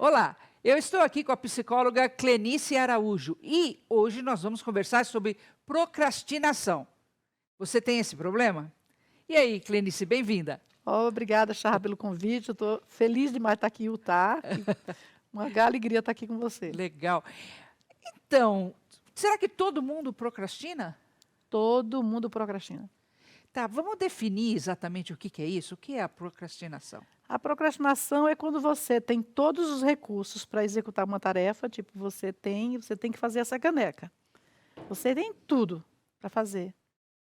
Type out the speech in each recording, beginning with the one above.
Olá, eu estou aqui com a psicóloga Clenice Araújo e hoje nós vamos conversar sobre procrastinação. Você tem esse problema? E aí, Clenice, bem-vinda. Obrigada, Charla, pelo convite. Eu estou feliz demais de estar aqui em Utah. E uma alegria estar aqui com você. Legal. Então, será que todo mundo procrastina? Todo mundo procrastina. Tá, vamos definir exatamente o que é isso? O que é a procrastinação? A procrastinação é quando você tem todos os recursos para executar uma tarefa, tipo, você tem que fazer essa caneca. Você tem tudo para fazer,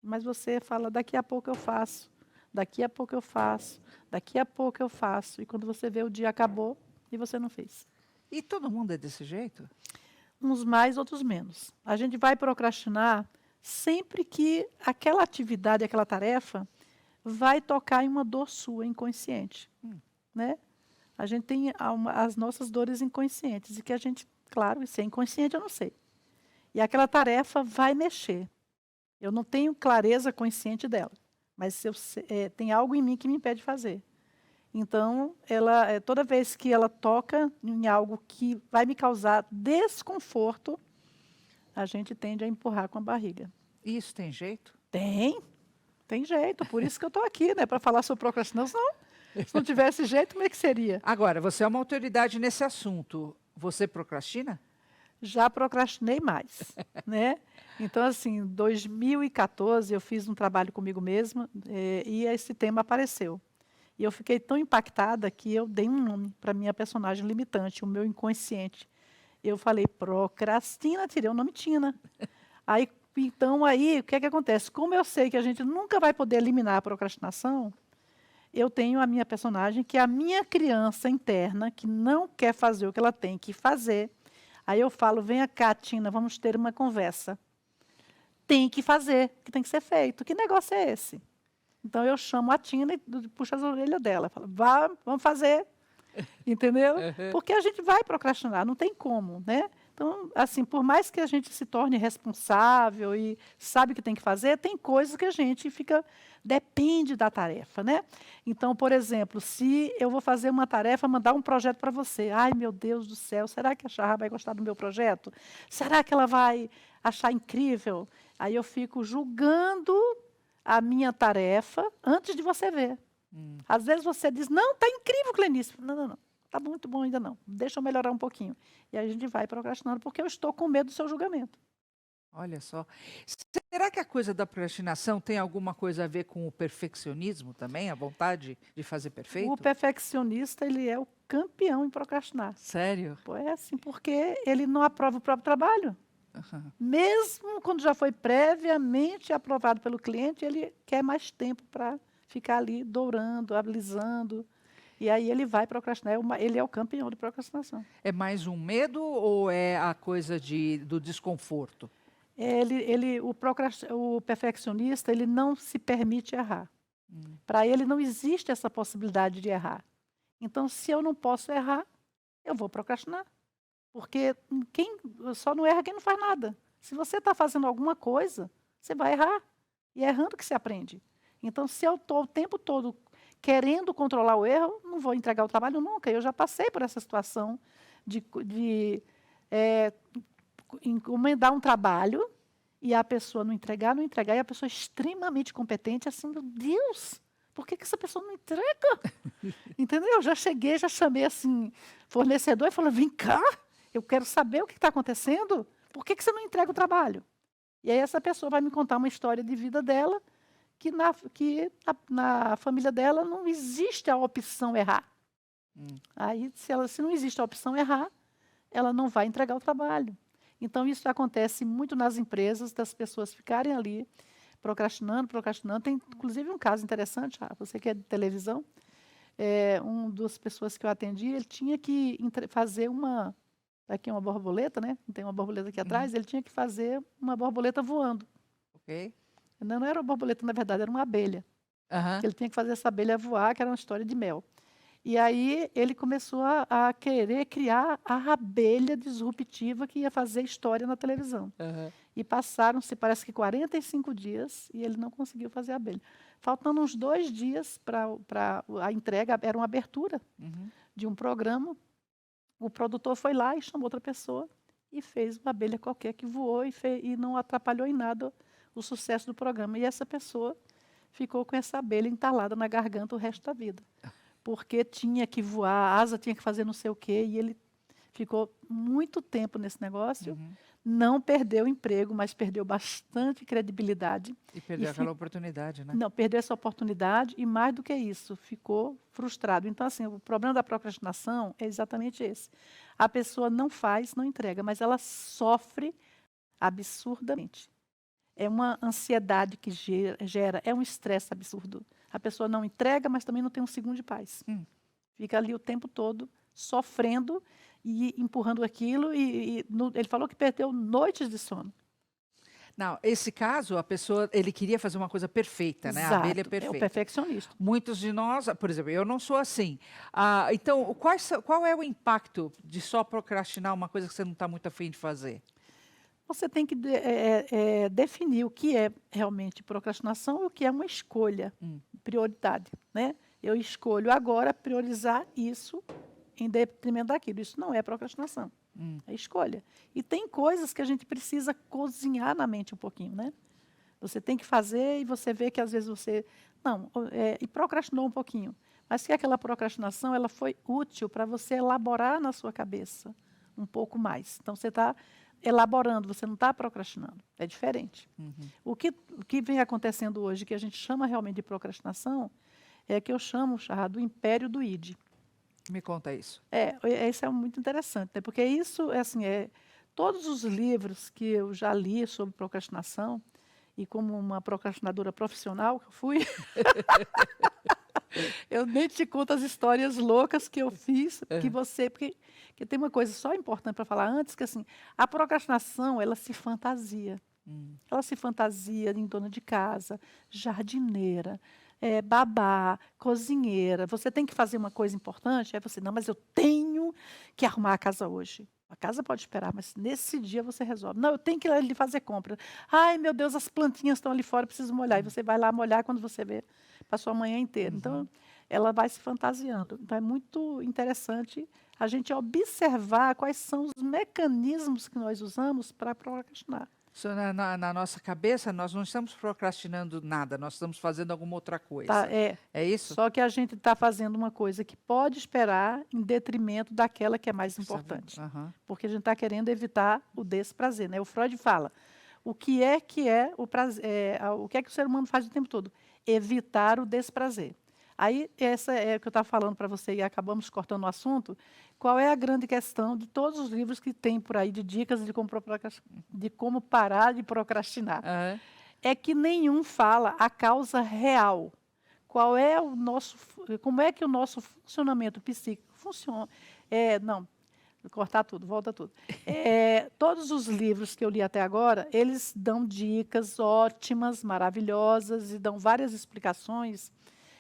mas você fala, daqui a pouco eu faço, daqui a pouco eu faço, daqui a pouco eu faço. E quando você vê, o dia acabou e você não fez. E todo mundo é desse jeito? Uns mais, outros menos. A gente vai procrastinar sempre que aquela atividade, aquela tarefa, vai tocar em uma dor sua inconsciente, Hum. né? A gente tem as nossas dores inconscientes, e que a gente, claro, se é inconsciente, eu não sei. E aquela tarefa vai mexer. Eu não tenho clareza consciente dela, mas tem algo em mim que me impede de fazer. Então, toda vez que ela toca em algo que vai me causar desconforto, a gente tende a empurrar com a barriga. Isso tem jeito? Tem jeito. Por isso que eu estou aqui, né? Para falar sobre procrastinação. Se não tivesse jeito, como é que seria? Agora, você é uma autoridade nesse assunto. Você procrastina? Já procrastinei mais, né? Então, assim, em 2014, eu fiz um trabalho comigo mesma, e esse tema apareceu. E eu fiquei tão impactada que eu dei um nome para a minha personagem limitante, o meu inconsciente. Eu falei, procrastina, tirei o nome Tina. Então, o que é que acontece? Como eu sei que a gente nunca vai poder eliminar a procrastinação, eu tenho a minha personagem, que é a minha criança interna, que não quer fazer o que ela tem que fazer. Aí eu falo, venha cá, Tina, vamos ter uma conversa. Tem que fazer, que tem que ser feito. Que negócio é esse? Então eu chamo a Tina e puxo as orelhas dela. Falo, vá, vamos fazer. Entendeu? Uhum. Porque a gente vai procrastinar, não tem como, né? Então, assim, por mais que a gente se torne responsável e sabe o que tem que fazer, tem coisas que a gente depende da tarefa, né? Então, por exemplo, se eu vou fazer uma tarefa, mandar um projeto para você, ai meu Deus do céu, será que a Charra vai gostar do meu projeto? Será que ela vai achar incrível? Aí eu fico julgando a minha tarefa antes de você ver. Hum. Às vezes você diz, não, está incrível, Clenice. Não, não, não. Está muito bom ainda não. Deixa eu melhorar um pouquinho. E aí a gente vai procrastinando, porque eu estou com medo do seu julgamento. Olha só. Será que a coisa da procrastinação tem alguma coisa a ver com o perfeccionismo também? A vontade de fazer O perfeito? perfeccionista, ele é o campeão em procrastinar. Sério? Pô, é assim, porque ele não aprova o próprio trabalho. Aham. Mesmo quando já foi previamente aprovado pelo cliente, ele quer mais tempo para ficar ali dourando, alisando. E aí ele vai procrastinar. Ele é o campeão de procrastinação. É mais um medo ou é a coisa do desconforto? O perfeccionista, ele não se permite errar. Hum. Para ele não existe essa possibilidade de errar. Então, se eu não posso errar, eu vou procrastinar. Porque quem só não erra quem não faz nada. Se você está fazendo alguma coisa, você vai errar. E é errando que se aprende. Então, se eu estou o tempo todo querendo controlar o erro, não vou entregar o trabalho nunca. Eu já passei por essa situação de eh, encomendar um trabalho e a pessoa não entregar, e a pessoa é extremamente competente, assim, meu Deus, por que essa pessoa não entrega? Entendeu? Eu já cheguei, já chamei, assim, fornecedor e falei, vem cá, eu quero saber o que está acontecendo, por que você não entrega o trabalho? E aí essa pessoa vai me contar uma história de vida dela, que na família dela não existe a opção errar. Hum. Aí, se não existe a opção errar, ela não vai entregar o trabalho. Então, isso acontece muito nas empresas, das pessoas ficarem ali procrastinando, procrastinando. Tem, inclusive, um caso interessante, você que é de televisão, uma das pessoas que eu atendi, ele tinha que fazer aqui uma borboleta, né? Tem uma borboleta aqui Uhum. atrás, ele tinha que fazer uma borboleta voando. Ok. Não, não era uma borboleta, na verdade, era uma abelha. Aham. Ele tinha que fazer essa abelha voar, que era uma história de mel. E aí ele começou a querer criar a abelha disruptiva que ia fazer história na televisão. Aham. E passaram-se, parece que 45 dias, e ele não conseguiu fazer a abelha. Faltando uns 2 dias para a entrega, era uma abertura Uhum. de um programa, O produtor foi lá e chamou outra pessoa e fez uma abelha qualquer que voou e não atrapalhou em nada o sucesso do programa. E essa pessoa ficou com essa abelha entalada na garganta o resto da vida. Porque tinha que voar, a asa tinha que fazer não sei o quê, e ele ficou muito tempo nesse negócio, não perdeu o emprego, mas perdeu bastante credibilidade. E perdeu aquela oportunidade, né? Não, perdeu essa oportunidade e, mais do que isso, ficou frustrado. Então, assim, o problema da procrastinação é exatamente esse. A pessoa não faz, não entrega, mas ela sofre absurdamente. É uma ansiedade que gera, é um estresse absurdo. A pessoa não entrega, mas também não tem um segundo de paz. Fica ali o tempo todo sofrendo e empurrando aquilo. Ele falou que perdeu noites de sono. Não, esse caso, ele queria fazer uma coisa perfeita, né? A abelha é Exato, é o perfeita. perfeccionista. Muitos de nós, por exemplo, eu não sou assim. Então, qual é o impacto de só procrastinar uma coisa que você não está muito afim de fazer? Você tem que definir o que é realmente procrastinação e o que é uma escolha, prioridade, né? Eu escolho agora priorizar isso em detrimento daquilo. Isso não é procrastinação, é escolha. E tem coisas que a gente precisa cozinhar na mente um pouquinho, né? Você tem que fazer e você vê que às vezes você... Não, e procrastinou um pouquinho. Mas que aquela procrastinação ela foi útil para você elaborar na sua cabeça um pouco mais. Então, você está elaborando, você não está procrastinando. É diferente. O que vem acontecendo hoje, que a gente chama realmente de procrastinação, é que eu chamo do império do id. Me conta isso. Isso é muito interessante, né? Porque isso, todos os livros que eu já li sobre procrastinação, e como uma procrastinadora profissional que eu fui, eu nem te conto as histórias loucas que eu fiz, porque tem uma coisa só importante para falar antes, que assim, a procrastinação, ela se fantasia. Ela se fantasia em dona de casa, jardineira, babá, cozinheira. Você tem que fazer uma coisa importante, aí você, não, mas eu tenho que arrumar a casa hoje. A casa pode esperar, mas nesse dia você resolve. Não, eu tenho que ir ali fazer compra. Ai, meu Deus, as plantinhas estão ali fora, preciso molhar. E você vai lá molhar quando você vê, passou a manhã inteira. Então, ela vai se fantasiando. Então, é muito interessante a gente observar quais são os mecanismos que nós usamos para procrastinar. Na nossa cabeça, nós não estamos procrastinando nada, nós estamos fazendo alguma outra coisa. Tá, é isso? Só que a gente está fazendo uma coisa que pode esperar em detrimento daquela que é mais importante. Porque a gente está querendo evitar o desprazer, né? O Freud fala, o que é o prazer, o que é que o ser humano faz o tempo todo? Evitar o desprazer. Aí, essa é o que eu estava falando para você e acabamos cortando o assunto. Qual é a grande questão de todos os livros que tem por aí de dicas de como parar de procrastinar? É que nenhum fala a causa real. Qual é como é que o nosso funcionamento psíquico funciona? Não, cortar tudo, volta tudo. Todos os livros que eu li até agora, eles dão dicas ótimas, maravilhosas e dão várias explicações,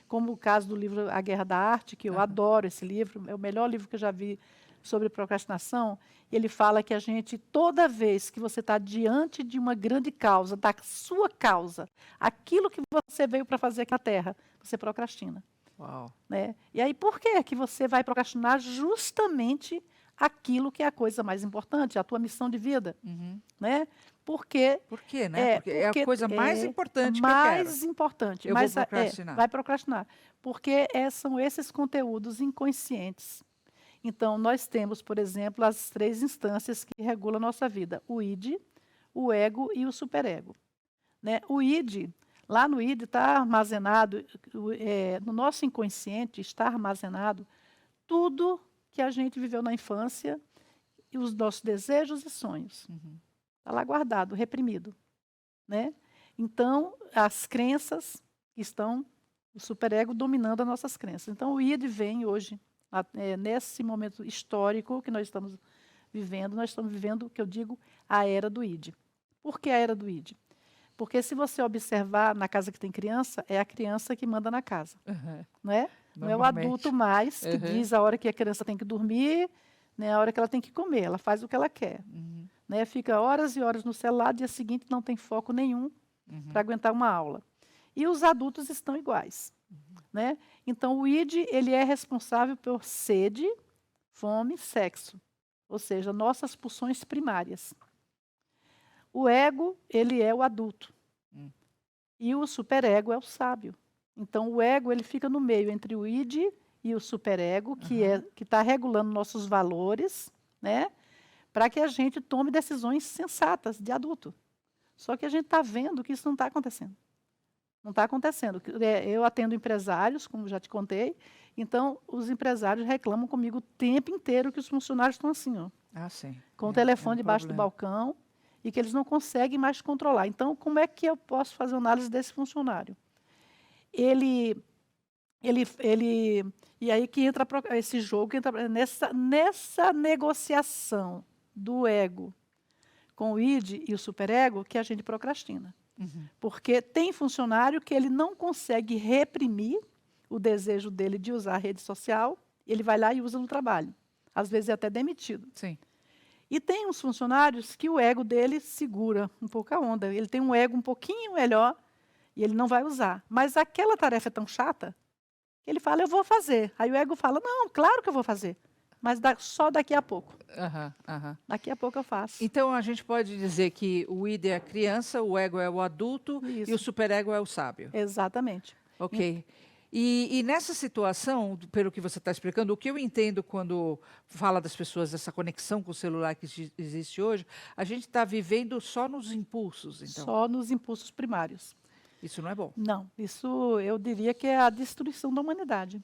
como o caso do livro A Guerra da Arte, que eu adoro esse livro, é o melhor livro que eu já vi sobre procrastinação. Ele fala que a gente, toda vez que você está diante de uma grande causa, da sua causa, aquilo que você veio para fazer aqui na Terra, você procrastina. Uau. Né? E aí, por que que você vai procrastinar justamente aquilo que é a coisa mais importante, a tua missão de vida? Né? Por quê, né? Porque é a coisa mais importante que eu quero. Mais importante. Eu vou procrastinar. Vai procrastinar. Porque são esses conteúdos inconscientes. Então, nós temos, por exemplo, as 3 instâncias que regulam a nossa vida. O id, o ego e o superego. Né? O id, lá no id está armazenado, no nosso inconsciente está armazenado tudo que a gente viveu na infância, e os nossos desejos e sonhos. Está lá guardado, reprimido. Né? Então, as crenças que estão, o superego dominando as nossas crenças. Então, o id vem hoje, nesse momento histórico que nós estamos vivendo o que eu digo, a era do id. Por que a era do id? Porque se você observar na casa que tem criança, é a criança que manda na casa. Né? Não é o adulto mais que diz a hora que a criança tem que dormir, né, a hora que ela tem que comer. Ela faz o que ela quer. Né? Fica horas e horas no celular, dia seguinte não tem foco nenhum para aguentar uma aula. E os adultos estão iguais. Né? Então, o id ele é responsável por sede, fome, sexo. Ou seja, nossas pulsões primárias. O ego, ele é o adulto. E o superego é o sábio. Então, o ego, ele fica no meio entre o id e o superego, que está regulando nossos valores, né? Para que a gente tome decisões sensatas de adulto. Só que a gente está vendo que isso não está acontecendo. Não está acontecendo. Eu atendo empresários, como já te contei, então os empresários reclamam comigo o tempo inteiro que os funcionários estão assim, ó, sim. com o telefone um debaixo do problema. balcão e que eles não conseguem mais controlar. Então, como é que eu posso fazer análise desse funcionário? E aí que entra esse jogo, que entra nessa negociação do ego com o id e o superego que a gente procrastina. Porque tem funcionário que ele não consegue reprimir o desejo dele de usar a rede social, ele vai lá e usa no trabalho. Às vezes é até demitido. Sim. E tem uns funcionários que o ego dele segura um pouco a onda. Ele tem um ego um pouquinho melhor e ele não vai usar. Mas aquela tarefa é tão chata que ele fala, eu vou fazer. Aí o ego fala, não, claro que eu vou fazer. Mas só daqui a pouco. Daqui a pouco eu faço. Então, a gente pode dizer que o id é a criança, o ego é o adulto Isso. e o superego é o sábio. Exatamente. Ok. E nessa situação, pelo que você está explicando, o que eu entendo quando fala das pessoas, dessa conexão com o celular que existe hoje, a gente está vivendo só nos impulsos, então. Só nos impulsos primários. Isso não é bom. Não, isso eu diria que é a destruição da humanidade.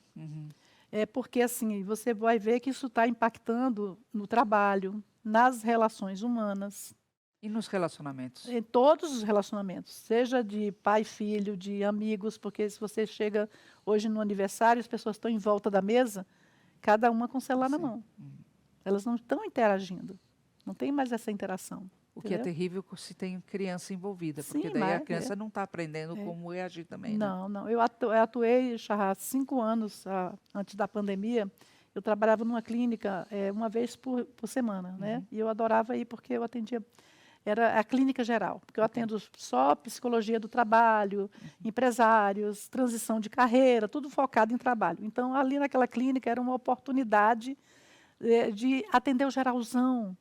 É porque, assim, você vai ver que isso está impactando no trabalho, nas relações humanas. E nos relacionamentos? Em todos os relacionamentos, seja de pai, filho, de amigos, porque se você chega hoje no aniversário, as pessoas estão em volta da mesa, cada uma com o celular na mão. Elas não estão interagindo, não tem mais essa interação. O que é terrível se tem criança envolvida, porque Sim, daí a criança não está aprendendo como reagir também, né? Não. Eu atuei já há 5 anos, antes da pandemia, eu trabalhava numa clínica uma vez por semana, né? E eu adorava ir porque eu atendia, era a clínica geral, porque eu atendo só psicologia do trabalho, empresários, transição de carreira, tudo focado em trabalho. Então, ali naquela clínica era uma oportunidade de atender o geralzão,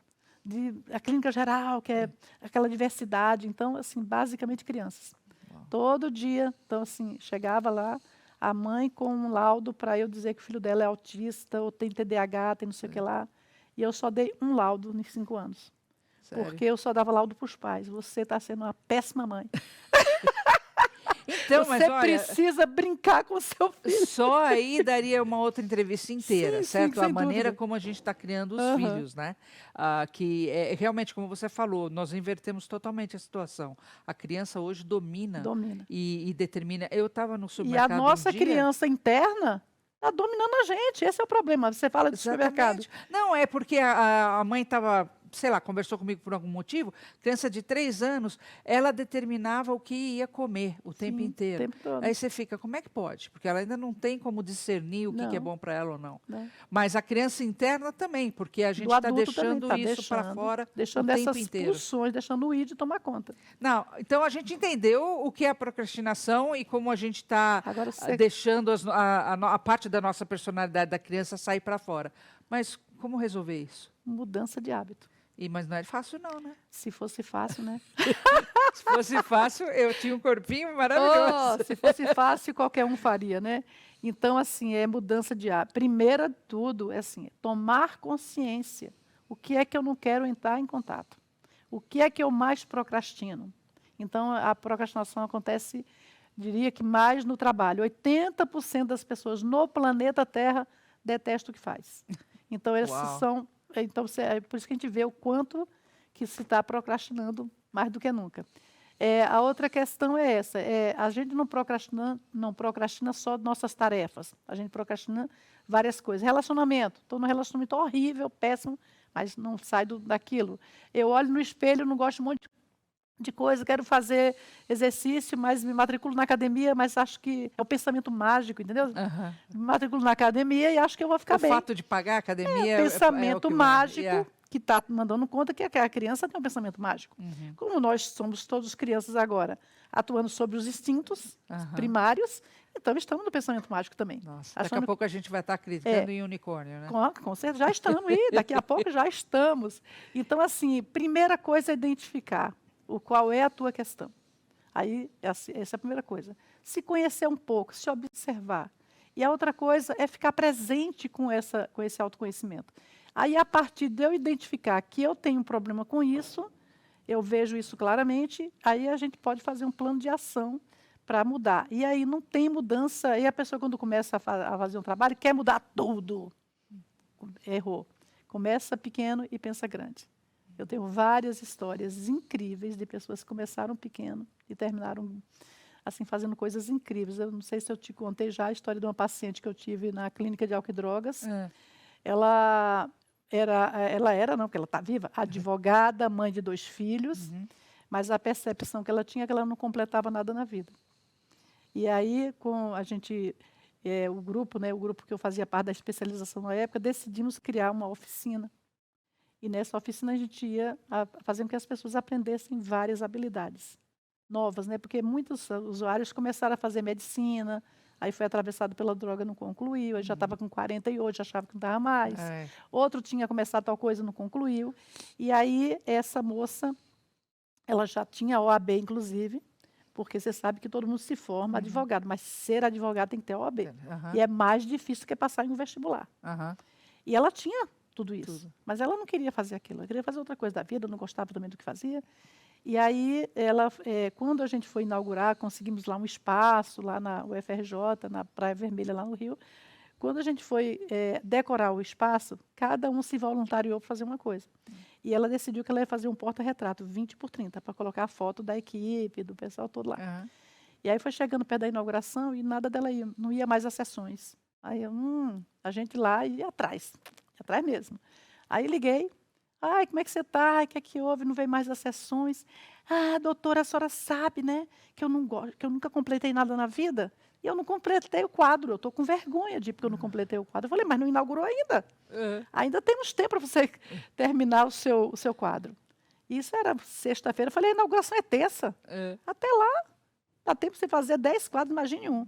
a clínica geral, que é aquela diversidade. Então, assim, basicamente crianças. Todo dia, então, assim, chegava lá a mãe com um laudo para eu dizer que o filho dela é autista, ou tem TDAH, tem não sei o que lá. E eu só dei um laudo nos 5 anos. Sério? Porque eu só dava laudo para os pais. Você está sendo uma péssima mãe. Então, você mas olha, precisa brincar com o seu filho. só aí daria uma outra entrevista inteira, Sim, certo? sim, A sem maneira dúvida. como a gente está criando os filhos, né? Que é realmente, como você falou, nós invertemos totalmente a situação. A criança hoje domina. E determina. Eu estava no E supermercado a nossa um dia, criança interna está dominando a gente. Esse é o problema. Você fala de supermercado. exatamente. Não, é porque a mãe estava, sei lá, conversou comigo por algum motivo, criança de 3 anos, ela determinava o que ia comer o tempo Sim, inteiro. o tempo todo. Aí você fica, como é que pode? Porque ela ainda não tem como discernir o que é Não. bom para ela ou não. Não. Mas a criança interna também, porque a gente Do está adulto também deixando tá isso para fora deixando o tempo essas inteiro. pulsões, deixando o id tomar conta. Não, então a gente entendeu o que é a procrastinação e como a gente está Agora você deixando a parte da nossa personalidade da criança sair para fora. Mas como resolver isso? mudança de hábito. Mas não é fácil não, né? Se fosse fácil, né? Se fosse fácil, eu tinha um corpinho maravilhoso. Se fosse fácil, qualquer um faria, né? Então, assim, é mudança de hábito. Primeiro de tudo, é assim, tomar consciência. O que é que eu não quero entrar em contato? O que é que eu mais procrastino? Então, a procrastinação acontece, diria que mais no trabalho. 80% das pessoas no planeta Terra detestam o que faz. Então, esses são... Então, é por isso que a gente vê o quanto que se está procrastinando mais do que nunca. A outra questão é essa, a gente não procrastina só nossas tarefas, a gente procrastina várias coisas. Relacionamento, estou num relacionamento horrível, péssimo, mas não sai daquilo. Eu olho no espelho, não gosto de um monte de coisa, quero fazer exercício, mas me matriculo na academia, mas acho que é o pensamento mágico, entendeu? Me matriculo na academia e acho que eu vou ficar bem. O fato de pagar a academia é o pensamento mágico. Que está mandando conta que a criança tem um pensamento mágico. Como nós somos todos crianças agora, atuando sobre os instintos primários, Então, estamos no pensamento mágico também. Nossa, daqui a Achando pouco a gente vai estar acreditando em unicórnio, né? com certeza, já estamos, e daqui a pouco já estamos. Então, assim, primeira coisa é identificar qual é a tua questão. Aí, essa é a primeira coisa. Se conhecer um pouco, se observar. E a outra coisa é ficar presente com esse autoconhecimento. Aí, a partir de eu identificar que eu tenho um problema com isso, eu vejo isso claramente, aí a gente pode fazer um plano de ação para mudar. E aí não tem mudança, e a pessoa quando começa a fazer um trabalho, quer mudar tudo. Errou. Começa pequeno e pensa grande. Eu tenho várias histórias incríveis de pessoas que começaram pequeno e terminaram assim fazendo coisas incríveis. Eu não sei se eu te contei já a história de uma paciente que eu tive na clínica de álcool e drogas. Ela não, porque ela está viva, advogada, mãe de 2 filhos, mas a percepção que ela tinha é que ela não completava nada na vida. E aí, com a gente, o grupo que eu fazia parte da especialização na época, decidimos criar uma oficina. E nessa oficina a gente ia fazer com que as pessoas aprendessem várias habilidades novas, né? Porque muitos usuários começaram a fazer medicina, aí foi atravessado pela droga, não concluiu, aí já estava com 48, achava que não estava mais. Outro tinha começado tal coisa, não concluiu. E aí essa moça, ela já tinha OAB, inclusive, porque você sabe que todo mundo se forma advogado, mas ser advogado tem que ter OAB. E é mais difícil que passar em um vestibular. E ela tinha tudo isso, mas ela não queria fazer aquilo, ela queria fazer outra coisa da vida, não gostava também do que fazia. E aí, quando a gente foi inaugurar, conseguimos lá um espaço, lá na UFRJ, na Praia Vermelha, lá no Rio. Quando a gente foi decorar o espaço, cada um se voluntariou para fazer uma coisa. E ela decidiu que ela ia fazer um porta-retrato, 20 por 30, para colocar a foto da equipe, do pessoal todo lá. E aí foi chegando perto da inauguração e nada dela ia, não ia mais às sessões. Aí eu, a gente lá ia atrás mesmo. Aí liguei. Ai, como é que você está? O que é que houve? Não veio mais às sessões? Ah, doutora, a senhora sabe, né? Que eu nunca completei nada na vida. E eu não completei o quadro. Eu estou com vergonha de porque eu não completei o quadro. Eu falei, mas não inaugurou ainda. Ainda temos tempo para você terminar o seu quadro. Isso era sexta-feira. Eu falei, a inauguração é terça. Até lá, dá tempo de você fazer 10 quadros, imagine um.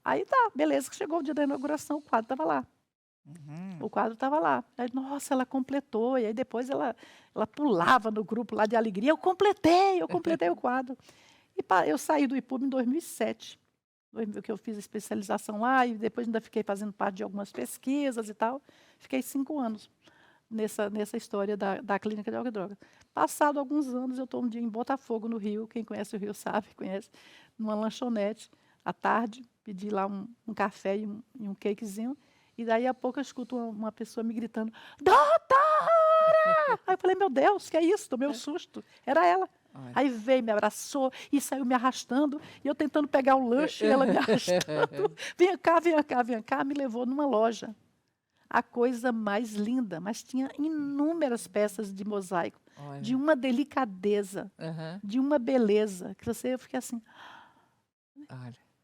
Aí tá, beleza, que chegou o dia da inauguração, o quadro estava lá. O quadro estava lá. Aí, nossa, ela completou. E aí depois ela pulava no grupo lá de alegria. Eu completei o quadro. E eu saí do IPUB em 2007, que eu fiz a especialização lá e depois ainda fiquei fazendo parte de algumas pesquisas e tal. Fiquei 5 anos nessa história da clínica de álcool e drogas. Passado alguns anos, eu estou um dia em Botafogo, no Rio. Quem conhece o Rio sabe, conhece. Numa lanchonete, à tarde, pedi lá um café e um cakezinho. E daí a pouco eu escuto uma pessoa me gritando, doutora! Aí eu falei, meu Deus, que é isso? Tomei um susto. Era ela. Aí veio, me abraçou e saiu me arrastando. E eu tentando pegar o lanche e ela me arrastando. Vem cá, vem cá, vem cá. Me levou numa loja. A coisa mais linda, mas tinha inúmeras peças de mosaico. De uma delicadeza, de uma beleza. Que eu fiquei assim,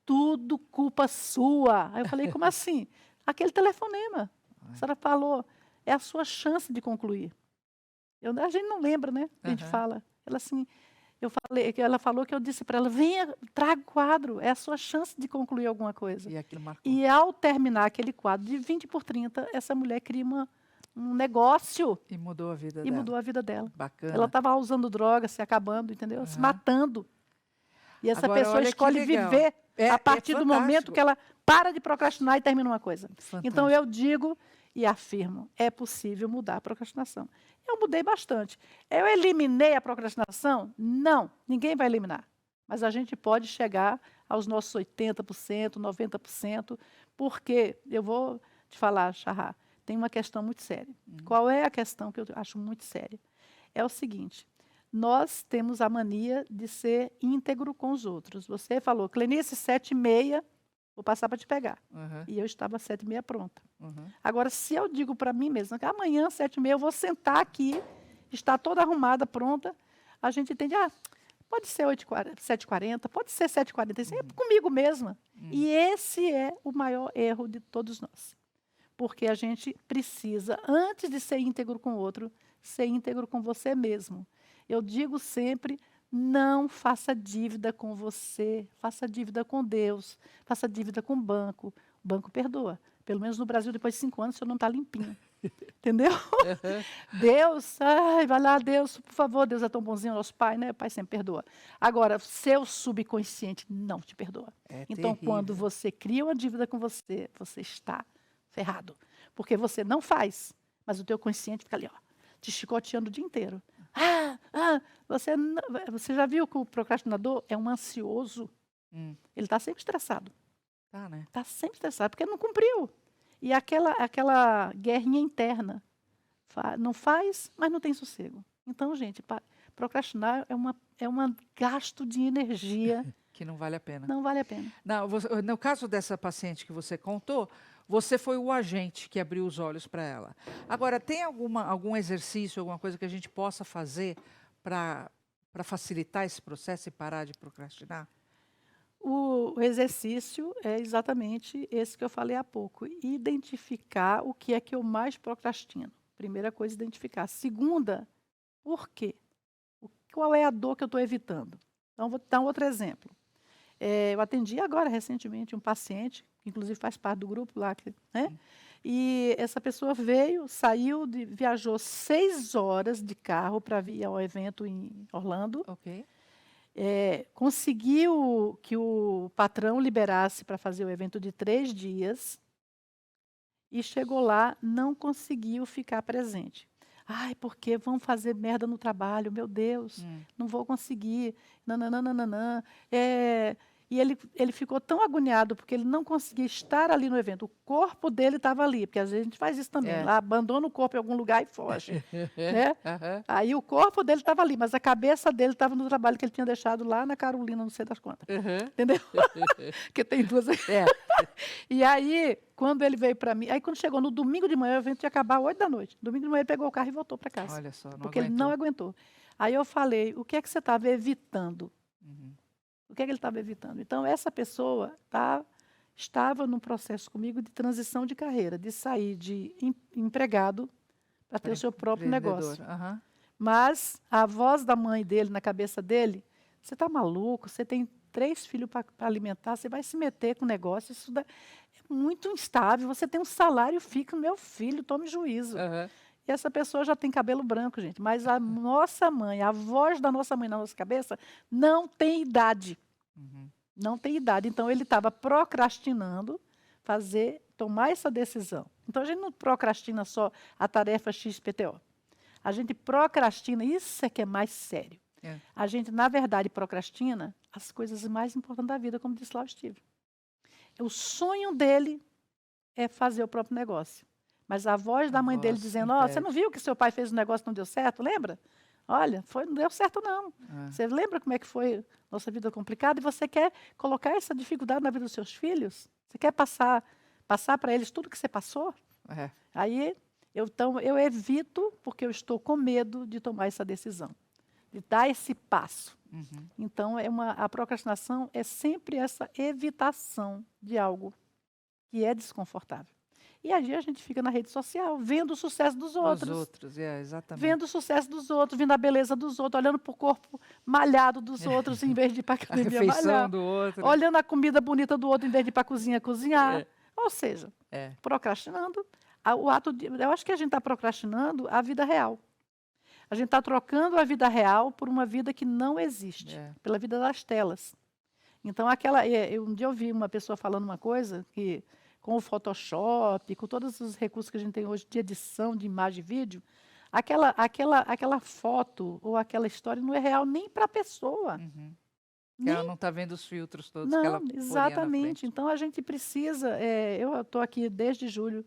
tudo culpa sua. Aí eu falei, como assim? Aquele telefonema. A senhora falou, é a sua chance de concluir. A gente não lembra, né? A gente fala. Ela falou que eu disse para ela, venha, traga o quadro, é a sua chance de concluir alguma coisa. E aquilo marcou. E ao terminar aquele quadro de 20 por 30, essa mulher cria um negócio. E mudou a vida E dela. mudou a vida dela. Bacana. Ela estava usando droga, se acabando, entendeu? Se matando. E essa Agora, pessoa olha que escolhe legal. viver a partir do fantástico. momento que ela para de procrastinar e termina uma coisa. Fantástico. Então, eu digo e afirmo, é possível mudar a procrastinação. Eu mudei bastante. Eu eliminei a procrastinação? Não, ninguém vai eliminar. Mas a gente pode chegar aos nossos 80%, 90%, porque, eu vou te falar, Charrá, tem uma questão muito séria. Qual é a questão que eu acho muito séria? É o seguinte, nós temos a mania de ser íntegro com os outros. Você falou, Clenice, 7h30, vou passar para te pegar. E eu estava às 7h30 pronta. Agora, se eu digo para mim mesma que amanhã, 7h30, eu vou sentar aqui, está toda arrumada, pronta, a gente entende, pode ser 7h40, pode ser 7h45, é comigo mesma. E esse é o maior erro de todos nós. Porque a gente precisa, antes de ser íntegro com o outro, ser íntegro com você mesmo. Eu digo sempre, Não faça dívida com você, faça dívida com Deus, faça dívida com o banco. O banco perdoa. Pelo menos no Brasil, depois de 5 anos, o senhor não está limpinho. Entendeu? Aham. Deus, ai, vai lá, Deus, por favor, Deus é tão bonzinho, nosso Pai, né? O Pai sempre perdoa. Agora, seu subconsciente não te perdoa. É Então, quando terrível. você cria uma dívida com você, você está ferrado. Porque você não faz, mas o teu consciente fica ali, ó, te chicoteando o dia inteiro. Você já viu que o procrastinador é um ansioso? Hum, Ele está sempre estressado. tá, né? Está sempre estressado, porque não cumpriu. E aquela guerrinha interna. Não faz, mas não tem sossego. Então, gente, procrastinar é um gasto de energia. Que não vale a pena. Não vale a pena. Não, no caso dessa paciente que você contou, você foi o agente que abriu os olhos para ela. Agora, tem algum exercício, alguma coisa que a gente possa fazer para facilitar esse processo e parar de procrastinar? O exercício é exatamente esse que eu falei há pouco. Identificar o que é que eu mais procrastino. Primeira coisa, identificar. Segunda, por quê? Qual é a dor que eu estou evitando? Então, vou dar um outro exemplo. Eu atendi agora, recentemente, um paciente, que inclusive faz parte do grupo lá, né? E essa pessoa veio, saiu, viajou 6 horas de carro para vir ao evento em Orlando. Ok. Conseguiu que o patrão liberasse para fazer o evento de 3 dias e chegou lá, não conseguiu ficar presente. Ai, porque vão fazer merda no trabalho, meu Deus, não vou conseguir, nananana. E ele ficou tão agoniado porque ele não conseguia estar ali no evento. O corpo dele estava ali, porque às vezes a gente faz isso também, É. lá abandona o corpo em algum lugar e foge, né? Aham. Aí o corpo dele estava ali, mas a cabeça dele estava no trabalho que ele tinha deixado lá na Carolina, não sei das quantas. Aham. Entendeu? Porque tem duas. É. E aí, quando ele veio para mim, aí quando chegou no domingo de manhã, o evento ia acabar 8 da noite. Domingo de manhã ele pegou o carro e voltou para casa. Olha só, não Porque ele não aguentou. Aí eu falei, o que é que você estava evitando? Uhum. O que é que ele estava evitando? Então, essa pessoa estava num processo comigo de transição de carreira, de sair de empregado para ter o seu próprio negócio. Empreendedor. Aham. Mas a voz da mãe dele, na cabeça dele, você está maluco? Você tem 3 filhos para alimentar, você vai se meter com o negócio, é muito instável, você tem um salário fixo, meu filho, tome juízo. Aham. E essa pessoa já tem cabelo branco, gente, mas a nossa mãe, a voz da nossa mãe na nossa cabeça, não tem idade. Uhum. Não tem idade. Então, ele estava procrastinando tomar essa decisão. Então, a gente não procrastina só a tarefa XPTO. A gente procrastina, isso é que é mais sério. É. A gente, na verdade, procrastina as coisas mais importantes da vida, como disse lá o Steve. O sonho dele é fazer o próprio negócio. Mas a voz da mãe dele dizendo, você não viu que seu pai fez um negócio e não deu certo, lembra? Olha, não deu certo não. Você lembra como é que foi nossa vida complicada? E você quer colocar essa dificuldade na vida dos seus filhos? Você quer passar para eles tudo que você passou? É. Aí, então, eu evito porque eu estou com medo de tomar essa decisão, de dar esse passo. Uhum. Então, a procrastinação é sempre essa evitação de algo que é desconfortável. E aí a gente fica na rede social, vendo o sucesso dos outros. Dos outros, exatamente. Vendo o sucesso dos outros, vendo a beleza dos outros, olhando para o corpo malhado dos outros, em vez de ir para a A academia refeição malhar. do outro. Olhando a comida bonita do outro, em vez de ir para a cozinha cozinhar. É. Ou seja, É. procrastinando. Eu acho que a gente está procrastinando a vida real. A gente está trocando a vida real por uma vida que não existe, pela vida das telas. Então, um dia eu vi uma pessoa falando uma coisa que, com o Photoshop, com todos os recursos que a gente tem hoje de edição de imagem e vídeo, aquela foto ou aquela história não é real nem para a pessoa. Uhum. Nem Ela não está vendo os filtros todos que ela Não, poria na exatamente. frente. Então, a gente precisa. Eu estou aqui desde julho,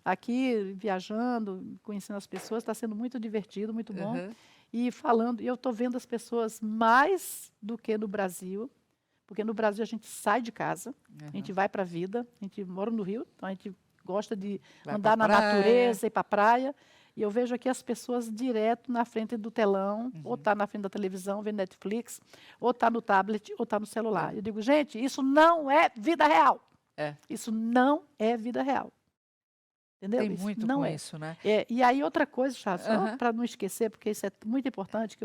aqui viajando, conhecendo as pessoas, está sendo muito divertido, muito bom. Uhum. E falando, eu estou vendo as pessoas mais do que no Brasil, porque no Brasil a gente sai de casa, a gente vai para a vida, a gente mora no Rio, então a gente gosta de Vai andar pra na praia. natureza, ir para a praia. E eu vejo aqui as pessoas direto na frente do telão, ou está na frente da televisão, vendo Netflix, ou está no tablet, ou está no celular. Eu digo, gente, isso não é vida real. É. Isso não é vida real. Entendeu? Tem Isso muito não com é. isso, né? E aí outra coisa, Chato, só Aham. para não esquecer, porque isso é muito importante,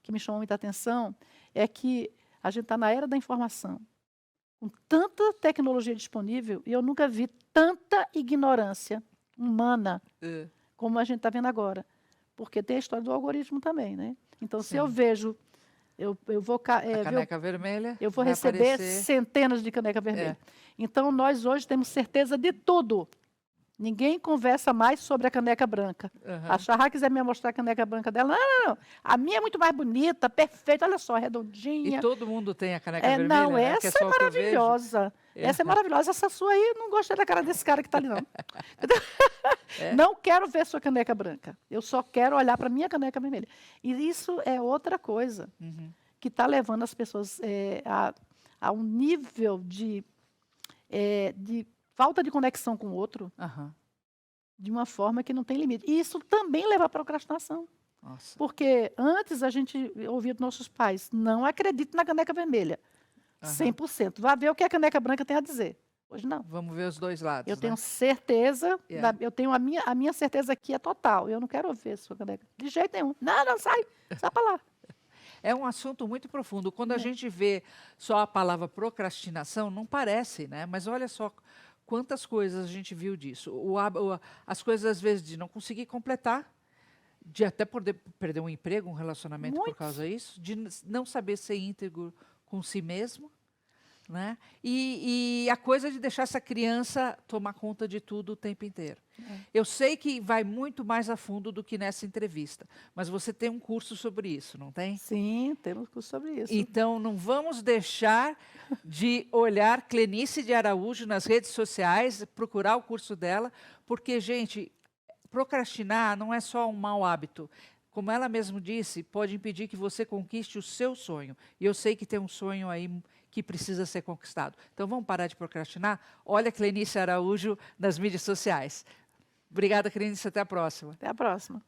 que me chamou muita atenção, é que a gente está na era da informação, com tanta tecnologia disponível, e eu nunca vi tanta ignorância humana Hã. como a gente está vendo agora. Porque tem a história do algoritmo também, né? Então, se eu Sim. vejo, eu vou, A caneca vermelha eu vou vai receber aparecer. centenas de caneca vermelha. Então, nós hoje temos certeza de tudo. Ninguém conversa mais sobre a caneca branca. A Aham. Charra quiser me mostrar a caneca branca dela. Não, não, não. A minha é muito mais bonita, perfeita. Olha só, E redondinha. todo mundo tem a caneca Não, vermelha, né, que é essa é só o que eu vejo. maravilhosa. Essa é maravilhosa. Essa sua aí, eu não gostei da cara desse cara que está ali, não. É? Não quero ver sua caneca branca. Eu só quero olhar para a minha caneca vermelha. E isso é outra coisa Uhum. que está levando as pessoas a um nível de falta de conexão com o outro Aham. de uma forma que não tem limite. E isso também leva à procrastinação. Nossa. Porque antes a gente ouvia dos nossos pais, não acredite na caneca vermelha. Aham. 100%. Vá ver o que a caneca branca tem a dizer. Hoje não. Vamos ver os dois lados, Eu né? tenho certeza, Yeah. eu tenho a minha certeza aqui é total. Eu não quero ouvir a sua caneca. De jeito nenhum. Não, não, sai para lá. É um assunto muito profundo. Quando a É. gente vê só a palavra procrastinação, não parece, né? Mas olha só quantas coisas a gente viu disso. As coisas, às vezes, de não conseguir completar, de até poder perder um emprego, um relacionamento por Muitos. causa disso, de não saber ser íntegro com si mesmo, né? E a coisa de deixar essa criança tomar conta de tudo o tempo inteiro. Eu sei que vai muito mais a fundo do que nessa entrevista, mas você tem um curso sobre isso, não tem? Sim, temos curso sobre isso. Então, não vamos deixar de olhar Clenice de Araújo nas redes sociais, procurar o curso dela, porque, gente, procrastinar não é só um mau hábito. Como ela mesmo disse, pode impedir que você conquiste o seu sonho. E eu sei que tem um sonho aí que precisa ser conquistado. Então, vamos parar de procrastinar? Olha Clenice Araújo nas mídias sociais. Obrigada, Clenice. Até a próxima. Até a próxima.